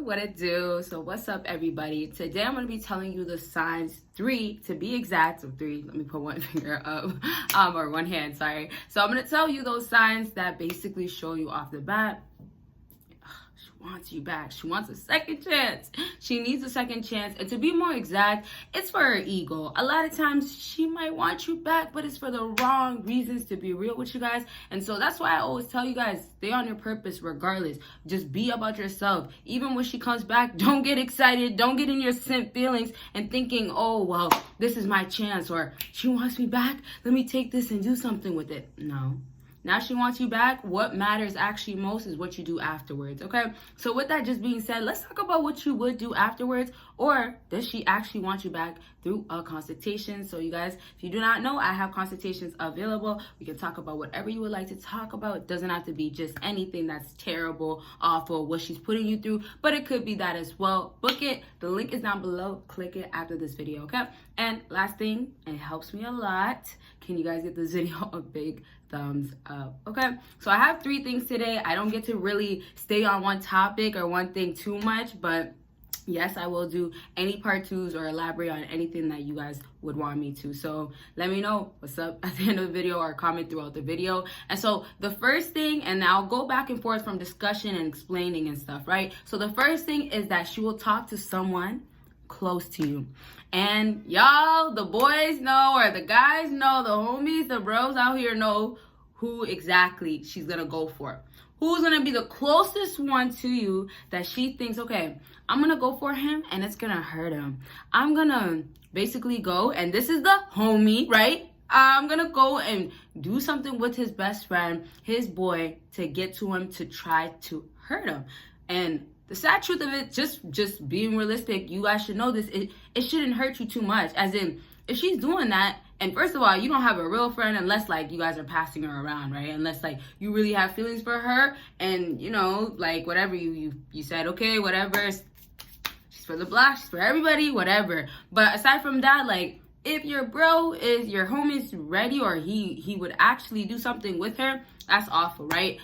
what it do? So what's up, everybody? Today I'm going to be telling you the signs, 3 to be exact. So 3, let me put one finger up, or one hand, sorry. So I'm going to tell you those signs that basically show you off the bat. She wants you back. She wants a second chance. She needs a second chance. And to be more exact, it's for her ego. A lot of times she might want you back, but it's for the wrong reasons, to be real with you guys. And so that's why I always tell you guys, stay on your purpose regardless. Just be about yourself. Even when she comes back, don't get excited. Don't get in your simp feelings and thinking, oh, well, this is my chance, or she wants me back. Let me take this and do something with it. No. Now she wants you back. What matters actually most is what you do afterwards, okay? So with that just being said, let's talk about what you would do afterwards, or does she actually want you back through a consultation? So you guys, if you do not know, I have consultations available. We can talk about whatever you would like to talk about. It doesn't have to be just anything that's terrible, awful, what she's putting you through, but it could be that as well. Book it. The link is down below. Click it after this video, okay? And last thing, it helps me a lot. Can you guys get this video a big thumbs up? Okay, so I have 3 things today. I don't get to really stay on one topic or one thing too much, but yes, I will do any part 2s or elaborate on anything that you guys would want me to. So let me know what's up at the end of the video, or comment throughout the video. And so the first thing, and I'll go back and forth from discussion and explaining and stuff, right? So the first thing is that she will talk to someone close to you. And y'all, the boys know, or the guys know, the homies, the bros out here know who exactly she's gonna go for. Who's gonna be the closest one to you that she thinks, okay, I'm gonna go for him and it's gonna hurt him. I'm gonna basically go, and this is the homie, right? I'm gonna go and do something with his best friend, his boy, to get to him, to try to hurt him. And the sad truth of it, just being realistic, you guys should know this, it shouldn't hurt you too much. As in, if she's doing that, and first of all, you don't have a real friend unless, like, you guys are passing her around, right? Unless, like, you really have feelings for her, and, you know, like, whatever, you said, okay, whatever, she's for the block, she's for everybody, whatever. But aside from that, like, if your bro is, your homie's ready, or he would actually do something with her, that's awful, right?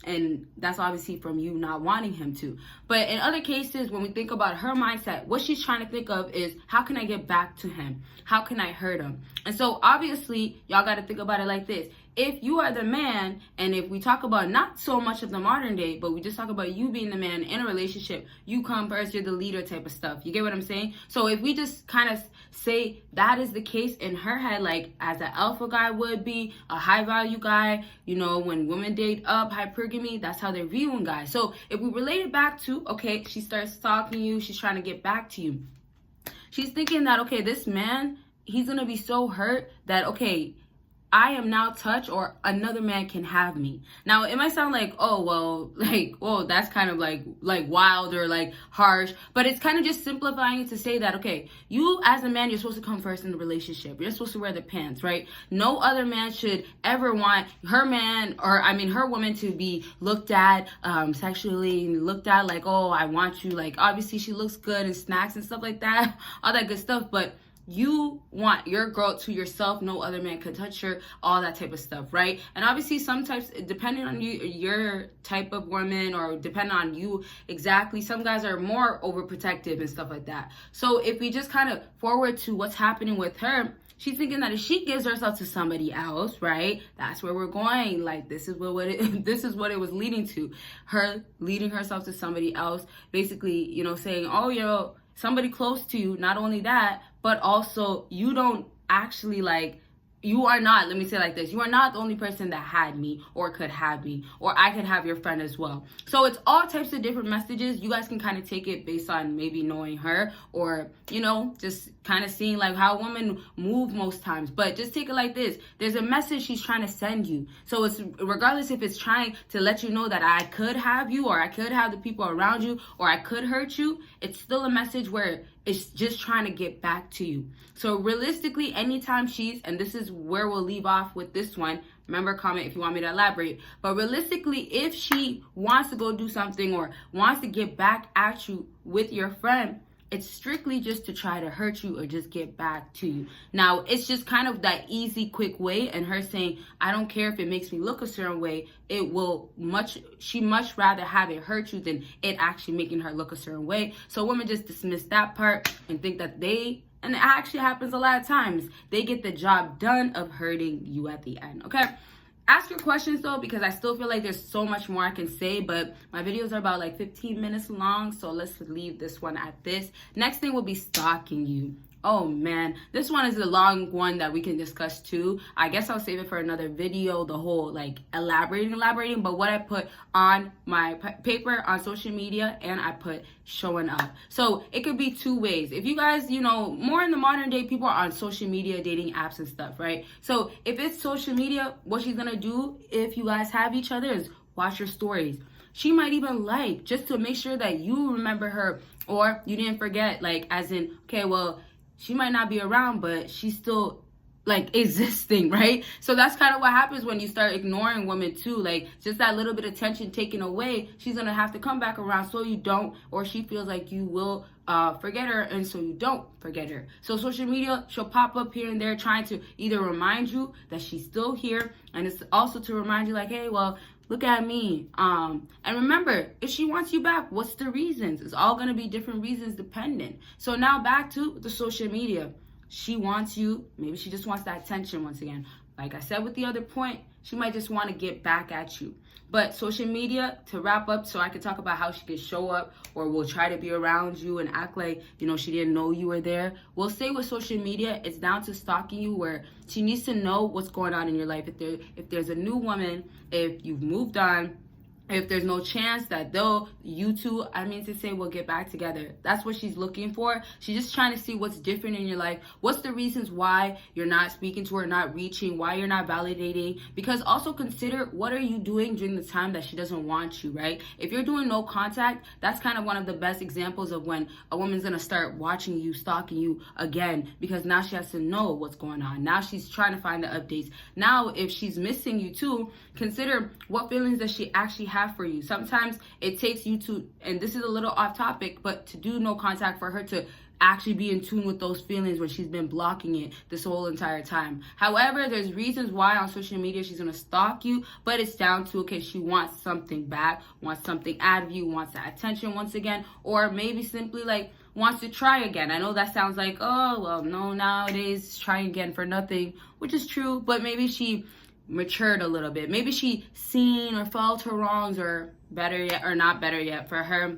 And that's obviously from you not wanting him to. But in other cases, when we think about her mindset, what she's trying to think of is, how can I get back to him? How can I hurt him? And so obviously, y'all got to think about it like this. If you are the man, and if we talk about not so much of the modern day, but we just talk about you being the man in a relationship, you come first, you're the leader type of stuff. You get what I'm saying? So if we just kind of say that is the case in her head, like as an alpha guy would be, a high value guy, you know, when women date up, hypergamy, that's how they're viewing guys. So if we relate it back to, okay, she starts stalking you, she's trying to get back to you. She's thinking that, okay, this man, he's going to be so hurt that, okay, I am now touched, or another man can have me. Now, it might sound like, oh, well, like, oh, that's kind of like wild or like harsh, but it's kind of just simplifying it to say that, okay, you as a man, you're supposed to come first in the relationship. You're supposed to wear the pants, right? No other man should ever want her man, or I mean, her woman to be looked at sexually, looked at like, oh, I want you. Like, obviously she looks good and snacks and stuff like that, all that good stuff, but you want your girl to yourself. No other man could touch her, all that type of stuff, right? And obviously some types, depending on you, your type of woman, or depending on you exactly, some guys are more overprotective and stuff like that. So if we just kind of forward to what's happening with her, she's thinking that if she gives herself to somebody else, right, that's where we're going. Like, this is what it was leading to. Her leading herself to somebody else, basically, you know, saying, oh, yo, somebody close to you. Not only that, but also you don't actually, like, you are not, let me say it like this, you are not the only person that had me or could have me, or I could have your friend as well. So it's all types of different messages. You guys can kind of take it based on maybe knowing her, or, you know, just kind of seeing like how women move most times. But just take it like this. There's a message she's trying to send you. So it's, regardless if it's trying to let you know that I could have you, or I could have the people around you, or I could hurt you, it's still a message where it's just trying to get back to you. So realistically, anytime she's, and this is where we'll leave off with this one, remember, comment if you want me to elaborate, but realistically, if she wants to go do something or wants to get back at you with your friend, it's strictly just to try to hurt you or just get back to you. Now, it's just kind of that easy, quick way, and her saying, I don't care if it makes me look a certain way, she much rather have it hurt you than it actually making her look a certain way. So women just dismiss that part and think that and it actually happens a lot of times, they get the job done of hurting you at the end, okay? Ask your questions though, because I still feel like there's so much more I can say, but my videos are about like 15 minutes long, so let's leave this one at this. Next thing will be stalking you. Oh man, this one is a long one that we can discuss too. I guess I'll save it for another video, the whole like elaborating, but what I put on my paper on social media and I put showing up. So it could be two ways. If you guys, more in the modern day, people are on social media, dating apps and stuff, right? So if it's social media, what she's gonna do if you guys have each other is watch your stories. She might even like, just to make sure that you remember her or you didn't forget, like as in, okay, well, she might not be around, but she's still like existing, right? So that's kind of what happens when you start ignoring women too. Like just that little bit of tension taken away, she's gonna have to come back around so you don't, or she feels like you will forget her, and so you don't forget her. So social media, she'll pop up here and there trying to either remind you that she's still here, and it's also to remind you like, hey, well, look at me. And remember, if she wants you back, what's the reasons? It's all gonna be different reasons dependent. So now back to the social media. She wants you, maybe she just wants that attention once again. Like I said with the other point, she might just want to get back at you. But social media, to wrap up, so I could talk about how she could show up or will try to be around you and act like, she didn't know you were there. We'll say with social media, it's down to stalking you, where she needs to know what's going on in your life. If there's a new woman, if you've moved on, if there's no chance that you two, will get back together. That's what she's looking for. She's just trying to see what's different in your life. What's the reasons why you're not speaking to her, not reaching, why you're not validating. Because also consider, what are you doing during the time that she doesn't want you, right? If you're doing no contact, that's kind of one of the best examples of when a woman's going to start watching you, stalking you again, because now she has to know what's going on. Now she's trying to find the updates. Now, if she's missing you too, consider what feelings does she actually have for you. Sometimes it takes you to, and this is a little off topic, but to do no contact for her to actually be in tune with those feelings when she's been blocking it this whole entire time. However, there's reasons why on social media she's going to stalk you, but it's down to, okay, she wants something back, wants something out of you, wants that attention once again, or maybe simply like wants to try again. I know that sounds like, oh, well, no, nowadays trying again for nothing, which is true, but maybe she matured a little bit. Maybe she seen or felt her wrongs, or better yet, or not better yet, for her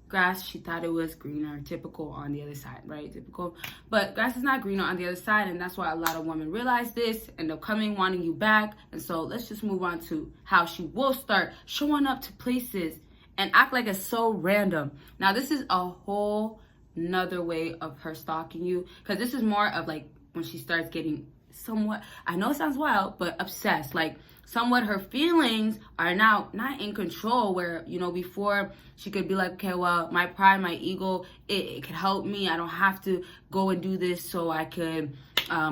grass, she thought it was greener. Typical on the other side, right? Typical. But grass is not greener on the other side, and that's why a lot of women realize this, end up coming, wanting you back. And so let's just move on to how she will start showing up to places and act like it's so random. Now, this is a whole nother way of her stalking you, because this is more of like when she starts getting somewhat, I know it sounds wild, but obsessed. Like somewhat her feelings are now not in control, where, before she could be like, okay, well, my pride, my ego, it could help me. I don't have to go and do this so I could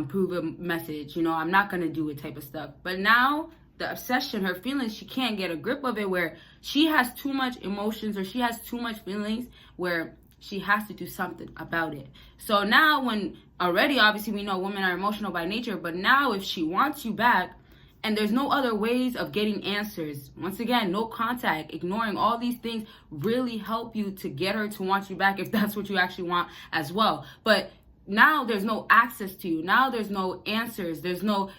prove a message. I'm not going to do it type of stuff. But now the obsession, her feelings, she can't get a grip of it, where she has too much emotions or she has too much feelings where she has to do something about it. So now when already, obviously, we know women are emotional by nature, but now if she wants you back and there's no other ways of getting answers, once again, no contact, ignoring all these things really help you to get her to want you back if that's what you actually want as well. But now there's no access to you. Now there's no answers.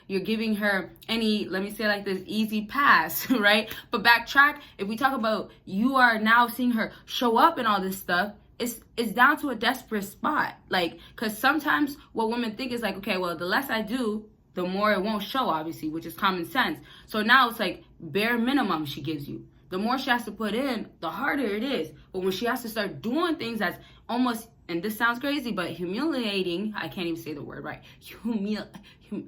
You're giving her any, let me say like this, easy pass, right? But backtrack, if we talk about you are now seeing her show up and all this stuff, it's down to a desperate spot. Like, because sometimes what women think is like, okay, well, the less I do, the more it won't show, obviously, which is common sense. So now it's like bare minimum she gives you. The more she has to put in, the harder it is. But when she has to start doing things that's almost, and this sounds crazy, but humiliating, I can't even say the word right.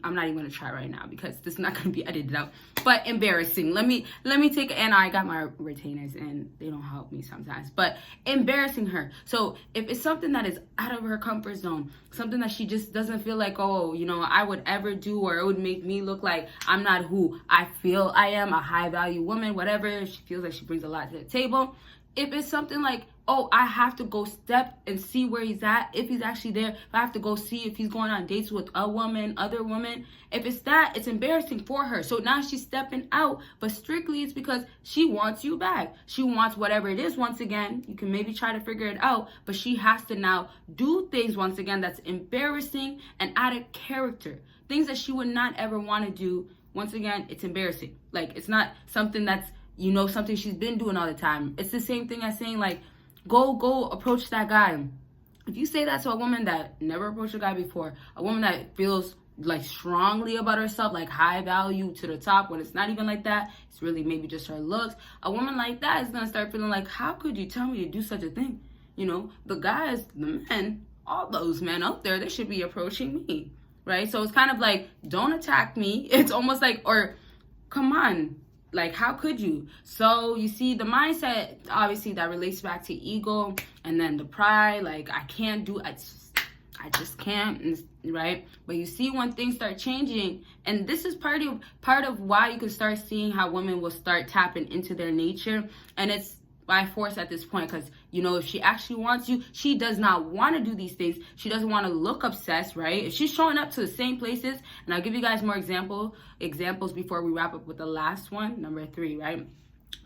I'm not even gonna try right now because this is not gonna be edited out. But embarrassing. Let me take, and I got my retainers and they don't help me sometimes. But embarrassing her. So if it's something that is out of her comfort zone, something that she just doesn't feel like, oh, I would ever do, or it would make me look like I'm not who I feel I am, a high value woman, whatever. She feels like she brings a lot to the table. if it's something like, oh, I have to go step and see where he's at, if he's actually there, if I have to go see if he's going on dates with a woman, other women, if it's that, it's embarrassing for her. So now she's stepping out, but strictly it's because she wants you back. She wants whatever it is. Once again, you can maybe try to figure it out, but she has to now do things once again that's embarrassing and out of character. Things that she would not ever want to do. Once again, it's embarrassing. Like, it's not something that's, something she's been doing all the time. It's the same thing as saying, like, go approach that guy. If you say that to a woman that never approached a guy before, a woman that feels like strongly about herself, like high value to the top, when it's not even like that, it's really maybe just her looks, a woman like that is going to start feeling like, how could you tell me to do such a thing? The guys, the men, all those men out there, they should be approaching me, right? So it's kind of like, don't attack me. It's almost like, or come on, like, how could you? So you see the mindset, obviously, that relates back to ego, and then the pride, like, I just can't, right? But you see when things start changing, and this is part of why you can start seeing how women will start tapping into their nature, and it's by force at this point, because if she actually wants you, she does not want to do these things. She doesn't want to look obsessed, right? If she's showing up to the same places, and I'll give you guys more examples before we wrap up with the last one, number 3, right?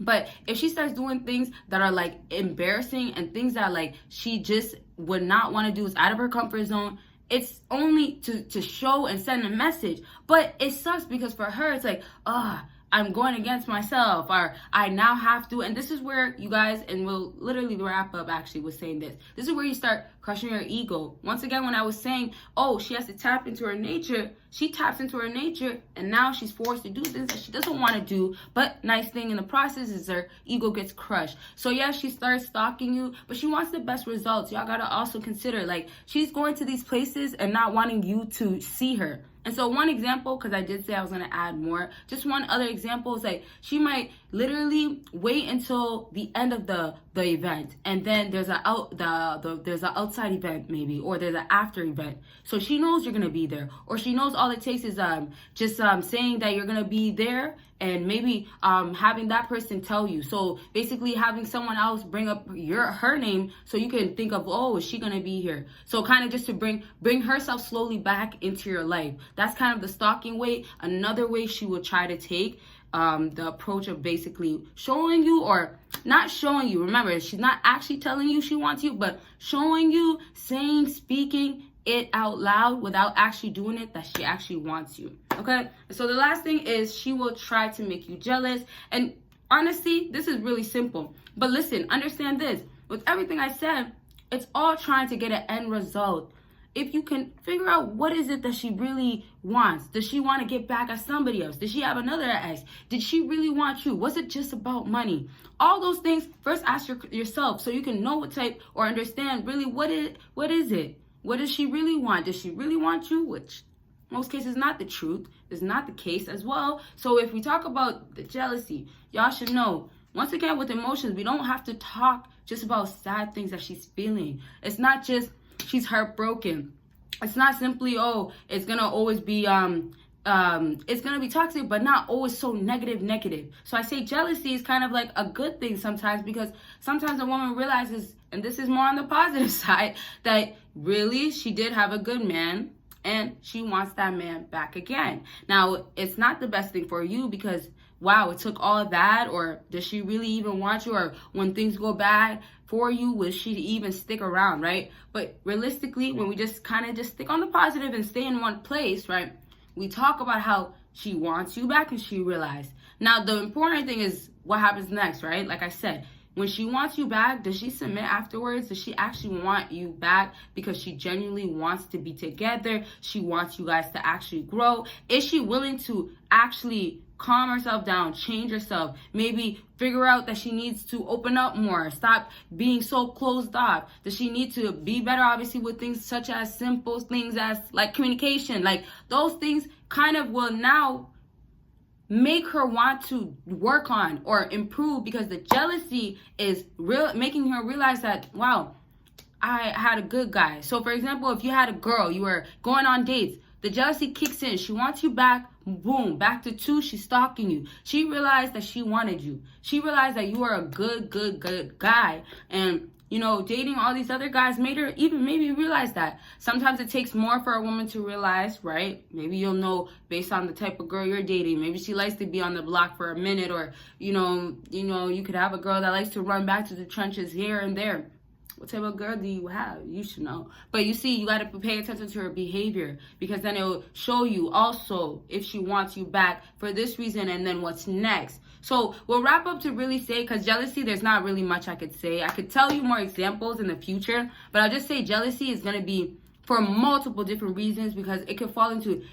But if she starts doing things that are like embarrassing and things that like she just would not want to do, is out of her comfort zone, it's only to show and send a message. But it sucks because for her, it's like, I'm going against myself, or I now have to. And this is where you guys, and we'll literally wrap up actually with saying this. This is where you start crushing your ego. Once again, when I was saying, oh, she has to tap into her nature, she taps into her nature, and now she's forced to do things that she doesn't want to do. But nice thing in the process is her ego gets crushed. So yeah, she starts stalking you, but she wants the best results. Y'all gotta also consider, like, she's going to these places and not wanting you to see her. And so one example, because I did say I was going to add more, just one other example is like she might literally wait until the end of the event, and then there's a there's an outside event maybe, or there's an after event. So she knows you're going to be there, or she knows all it takes is just saying that you're going to be there, and maybe having that person tell you. So basically having someone else bring up her name so you can think of, oh, is she gonna be here? So kind of just to bring herself slowly back into your life. That's kind of the stalking way. Another way she will try to take the approach of basically showing you, or not showing you. Remember, she's not actually telling you she wants you, but showing you, speaking it out loud without actually doing it, that she actually wants you. Okay, so the last thing is she will try to make you jealous. And honestly, this is really simple. But listen, understand this. With everything I said, it's all trying to get an end result. If you can figure out what is it that she really wants. Does she want to get back at somebody else? Does she have another ex? Did she really want you? Was it just about money? All those things, first ask yourself so you can know what type, or understand really what is it? What does she really want? Does she really want you? Which most cases not the truth, is not the case as well. So if we talk about the jealousy, y'all should know, once again, with emotions, we don't have to talk just about sad things that she's feeling. It's not just she's heartbroken. It's not simply, oh, it's gonna always be it's gonna be toxic, but not always so negative. So I say jealousy is kind of like a good thing sometimes, because sometimes a woman realizes, and this is more on the positive side, that really she did have a good man and she wants that man back again. Now, it's not the best thing for you, because wow, it took all of that, or does she really even want you? Or when things go bad for you, will she even stick around, right? But realistically, when we just kind of just stick on the positive and stay in one place, right? We talk about how she wants you back and she realized. Now, the important thing is what happens next, right? Like I said, when she wants you back, does she submit afterwards? Does she actually want you back because she genuinely wants to be together? She wants you guys to actually grow. Is she willing to actually calm herself down, change herself, maybe figure out that she needs to open up more, stop being so closed off? Does she need to be better, obviously, with things such as simple things as like communication? Like those things kind of will now make her want to work on or improve, because the jealousy is making her realize that, wow, I had a good guy. So for example, if you had a girl, you were going on dates, the jealousy kicks in. She wants you back. Boom, back to 2. She's stalking you. She realized that she wanted you. She realized that you are a good guy. And, you know, dating all these other guys made her even maybe realize that. Sometimes it takes more for a woman to realize, right? Maybe you'll know based on the type of girl you're dating. Maybe she likes to be on the block for a minute, or, you know, you could have a girl that likes to run back to the trenches here and there. What type of girl do you have? You should know. But you see, you got to pay attention to her behavior, because then it will show you also if she wants you back for this reason and then what's next. So we'll wrap up to really say, because jealousy, there's not really much I could say. I could tell you more examples in the future, but I'll just say jealousy is going to be for multiple different reasons, because it could fall into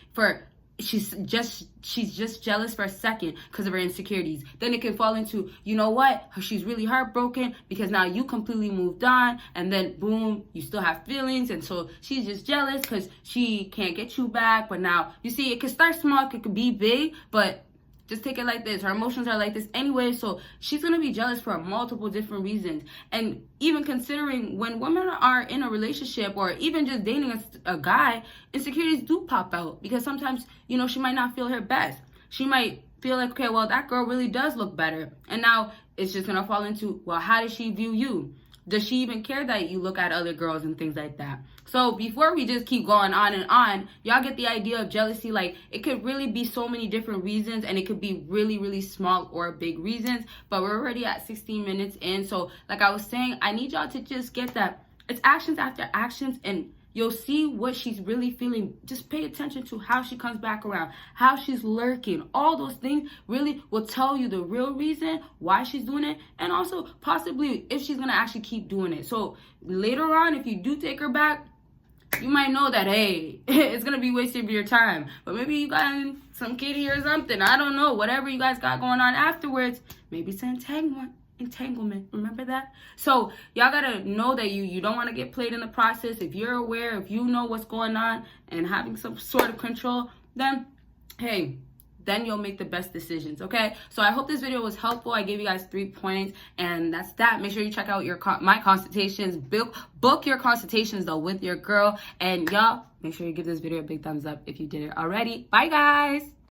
she's just jealous for a second because of her insecurities. Then it can fall into, you know what, she's really heartbroken because now you completely moved on, and then boom, you still have feelings, and so she's just jealous because she can't get you back. But now you see, it could start small, it could be big, but just take it like this. Her emotions are like this anyway, so she's going to be jealous for multiple different reasons. And even considering when women are in a relationship or even just dating a guy, insecurities do pop out, because sometimes, you know, she might not feel her best. She might feel like, okay, well, that girl really does look better. And now it's just going to fall into, well, how does she view you? Does she even care that you look at other girls and things like that? So before we just keep going on and on, y'all get the idea of jealousy. Like, it could really be so many different reasons, and it could be really, really small or big reasons. But we're already at 16 minutes in. So like I was saying, I need y'all to just get that it's actions after actions, and you'll see what she's really feeling. Just pay attention to how she comes back around, how she's lurking. All those things really will tell you the real reason why she's doing it, and also possibly if she's going to actually keep doing it. So later on, if you do take her back, you might know that, hey, it's going to be wasting your time. But maybe you got some kitty or something. I don't know. Whatever you guys got going on afterwards, maybe it's an entanglement. Remember that? So y'all gotta know that you don't want to get played in the process. If you're aware, if you know what's going on and having some sort of control, then hey, then you'll make the best decisions. Okay, so I hope this video was helpful. I gave you guys 3 points, and that's that. Make sure you check out my consultations. Book your consultations though with your girl, and y'all make sure you give this video a big thumbs up if you did it already. Bye guys.